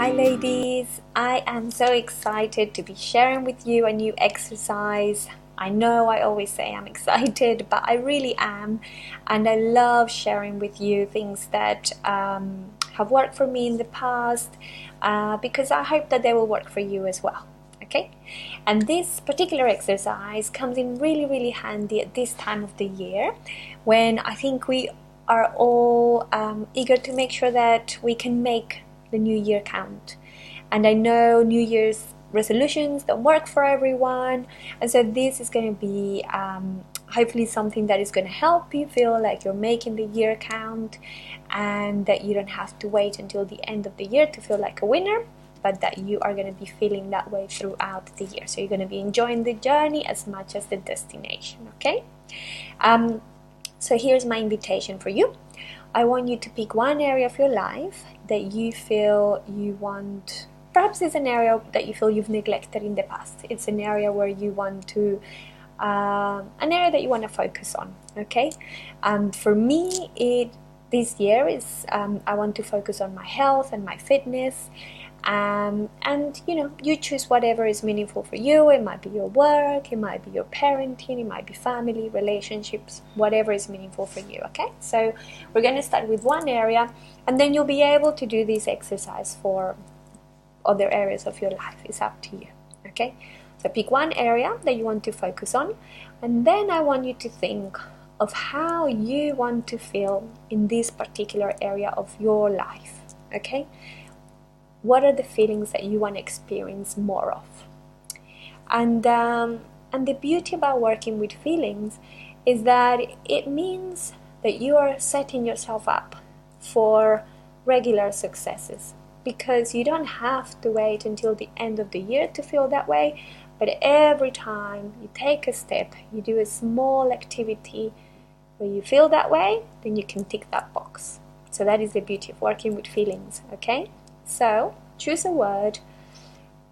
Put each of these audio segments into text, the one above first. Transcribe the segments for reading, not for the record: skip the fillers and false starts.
Hi ladies, I am so excited to be sharing with you a new exercise. I know I always say I'm excited, but I really am, and I love sharing with you things that have worked for me in the past because I hope that they will work for you as well. Okay, and this particular exercise comes in really handy at this time of the year when I think we are all eager to make sure that we can make the new year count. And I know New Year's resolutions don't work for everyone, and so this is going to be hopefully something that is going to help you feel like you're making the year count and that you don't have to wait until the end of the year to feel like a winner, but that you are going to be feeling that way throughout the year. So you're going to be enjoying the journey as much as the destination, okay? So here's my invitation for you. I want you to pick one area of your life that you feel you want. Perhaps it's an area that you feel you've neglected in the past. It's an area where you want to, an area that you want to focus on, okay? For me, this year is, I want to focus on my health and my fitness. And you choose whatever is meaningful for you. It might be your work, it might be your parenting, it might be family, relationships, whatever is meaningful for you, okay? So we're going to start with one area, and then you'll be able to do this exercise for other areas of your life. It's up to you, okay? So pick one area that you want to focus on, and then I want you to think of how you want to feel in this particular area of your life, okay? What are the feelings that you want to experience more of? And the beauty about working with feelings is that it means that you are setting yourself up for regular successes, because you don't have to wait until the end of the year to feel that way, but every time you take a step, you do a small activity where you feel that way, then you can tick that box. So that is the beauty of working with feelings, okay? So choose a word,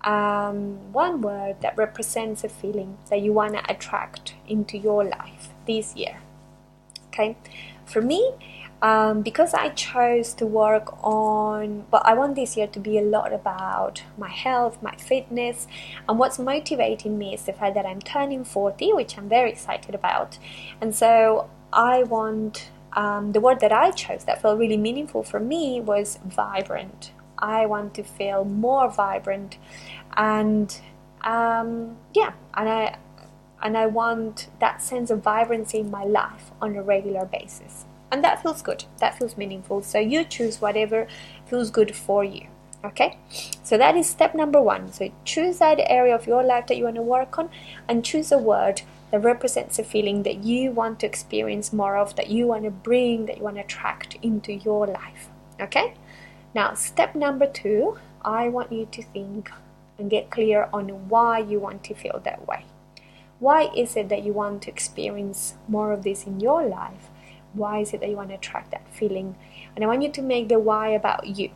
one word that represents a feeling that you want to attract into your life this year. Okay, for me, because I chose to work on, I want this year to be a lot about my health, my fitness, and what's motivating me is the fact that I'm turning 40, which I'm very excited about, and so I want, the word that I chose that felt really meaningful for me was vibrant. I want to feel more vibrant, and and I want that sense of vibrancy in my life on a regular basis, and that feels good, that feels meaningful. So you choose whatever feels good for you, okay? So that is step number one. So choose that area of your life that you want to work on, and choose a word that represents a feeling that you want to experience more of, that you want to bring, that you want to attract into your life, okay? Now, step number two, I want you to think and get clear on why you want to feel that way. Why is it that you want to experience more of this in your life? Why is it that you want to attract that feeling? And I want you to make the why about you.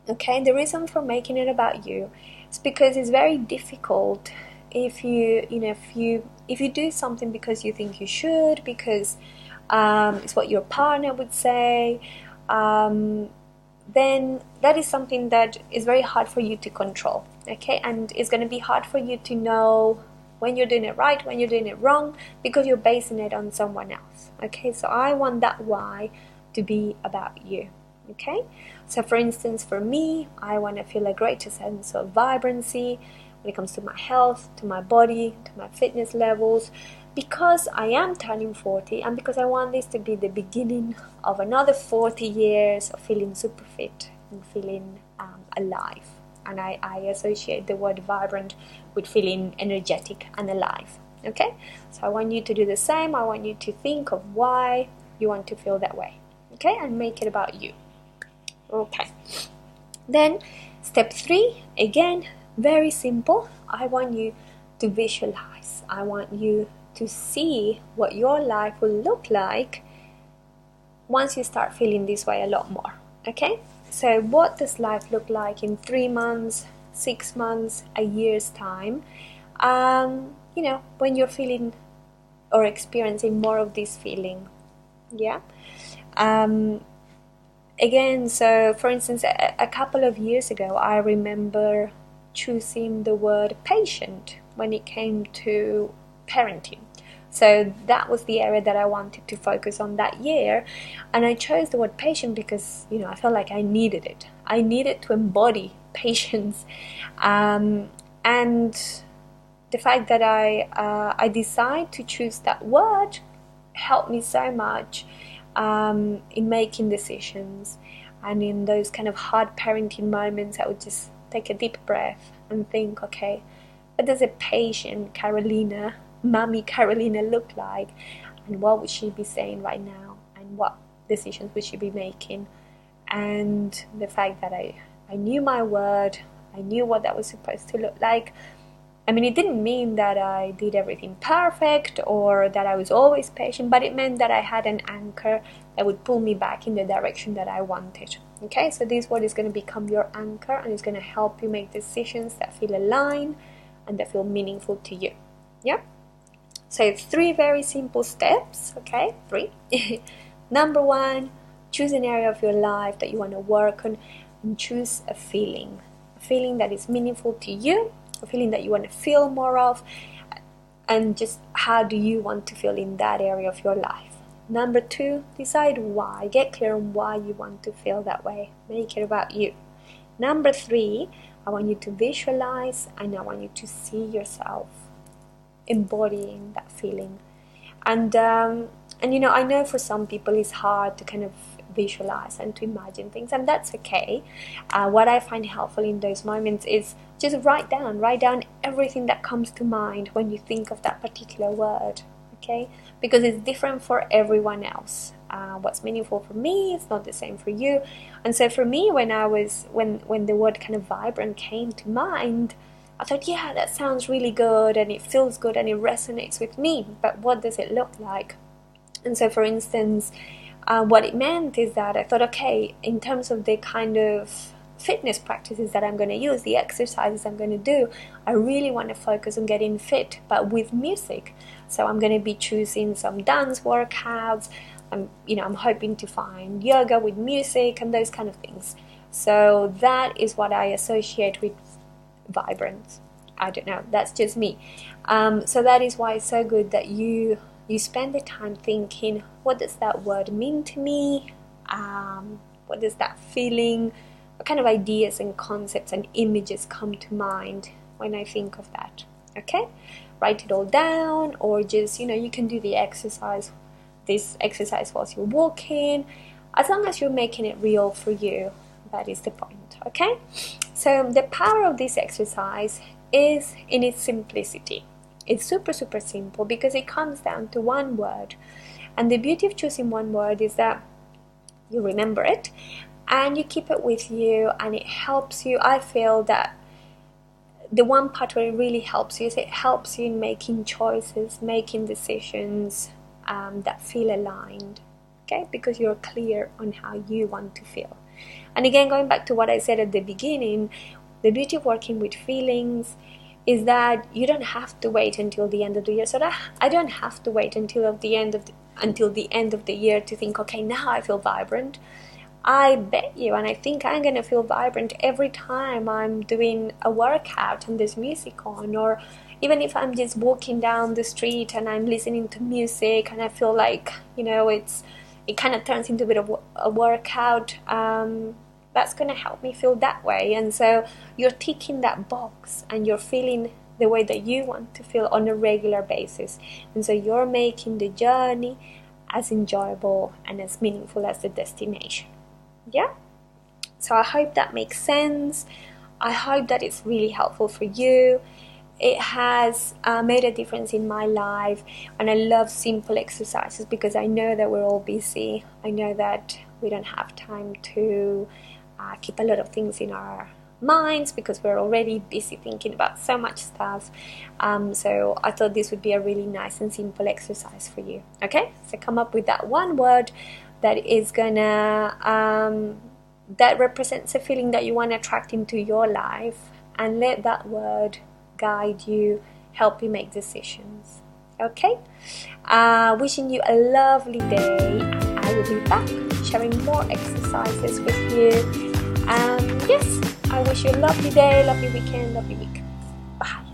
Okay, the reason for making it about you is because it's very difficult if you do something because you think you should, because it's what your partner would say, then that is something that is very hard for you to control, okay? And it's going to be hard for you to know when you're doing it right, when you're doing it wrong, because you're basing it on someone else, okay? So I want that why to be about you, okay? So for instance, for me, I want to feel a greater sense of vibrancy when it comes to my health, to my body, to my fitness levels, because I am turning 40, and because I want this to be the beginning of another 40 years of feeling super fit and feeling alive. And I associate the word vibrant with feeling energetic and alive, okay? So I want you to do the same. I want you to think of why you want to feel that way, okay? And make it about you, okay? Then step three, again, very simple. I want you to visualize. I want you to see what your life will look like once you start feeling this way a lot more, okay? So what does life look like in 3 months, 6 months, a year's time, when you're feeling or experiencing more of this feeling, yeah? again, so for instance, a couple of years ago, I remember choosing the word patient when it came to parenting. So that was the area that I wanted to focus on that year, and I chose the word patient because, you know, I felt like I needed it. I needed to embody patience, and the fact that I decided to choose that word helped me so much in making decisions, and in those kind of hard parenting moments, I would just take a deep breath and think, okay, what does a patient Carolina, Mommy Carolina, look like, and what would she be saying right now, and what decisions would she be making? And the fact that I knew my word, I knew what that was supposed to look like. I mean, it didn't mean that I did everything perfect or that I was always patient, but it meant that I had an anchor that would pull me back in the direction that I wanted. Okay, so this word is going to become your anchor, and it's going to help you make decisions that feel aligned and that feel meaningful to you. Yeah? So 3 very simple steps, okay? 3. Number 1, choose an area of your life that you want to work on, and choose a feeling that is meaningful to you, a feeling that you want to feel more of, and just how do you want to feel in that area of your life. Number 2, decide why. Get clear on why you want to feel that way. Make it about you. Number 3, I want you to visualize, and I want you to see yourself embodying that feeling. And you know, I know for some people it's hard to kind of visualize and to imagine things, and that's okay. What I find helpful in those moments is just write down everything that comes to mind when you think of that particular word, okay? Because it's different for everyone else. What's meaningful for me is not the same for you. And so for me, when the word kind of vibrant came to mind, I thought, yeah, that sounds really good, and it feels good, and it resonates with me, but what does it look like? And so, for instance, what it meant is that I thought, okay, in terms of the kind of fitness practices that I'm going to use, the exercises I'm going to do, I really want to focus on getting fit, but with music. So I'm going to be choosing some dance workouts. I'm hoping to find yoga with music and those kind of things. So that is what I associate with vibrant. I don't know, that's just me. So that is why it's so good that you spend the time thinking, what does that word mean to me? What does that feeling, what kind of ideas and concepts and images come to mind when I think of that? Okay, write it all down, or just, you can do this exercise whilst you're walking, as long as you're making it real for you. That is the point. Okay, so the power of this exercise is in its simplicity. It's super simple because it comes down to one word, and the beauty of choosing one word is that you remember it and you keep it with you, and it helps you. I feel that the one part where it really helps you is it helps you in making choices, making decisions that feel aligned, okay, because you're clear on how you want to feel. And again, going back to what I said at the beginning, the beauty of working with feelings is that you don't have to wait until the end of the year. So that I don't have to wait until the end of the year to think, okay, now I feel vibrant. I bet you, and I think I'm gonna feel vibrant every time I'm doing a workout and there's music on, or even if I'm just walking down the street and I'm listening to music and I feel like, it kind of turns into a bit of a workout. That's going to help me feel that way. And so you're ticking that box and you're feeling the way that you want to feel on a regular basis. And so you're making the journey as enjoyable and as meaningful as the destination. Yeah? So I hope that makes sense. I hope that it's really helpful for you. It has made a difference in my life, and I love simple exercises because I know that we're all busy. I know that we don't have time to keep a lot of things in our minds because we're already busy thinking about so much stuff. So I thought this would be a really nice and simple exercise for you. Okay, so come up with that one word that is gonna that represents a feeling that you want to attract into your life, and let that word guide you, help you make decisions. Okay, wishing you a lovely day. I will be back sharing more exercises with you. Yes, I wish you a lovely day, lovely weekend, lovely week. Bye.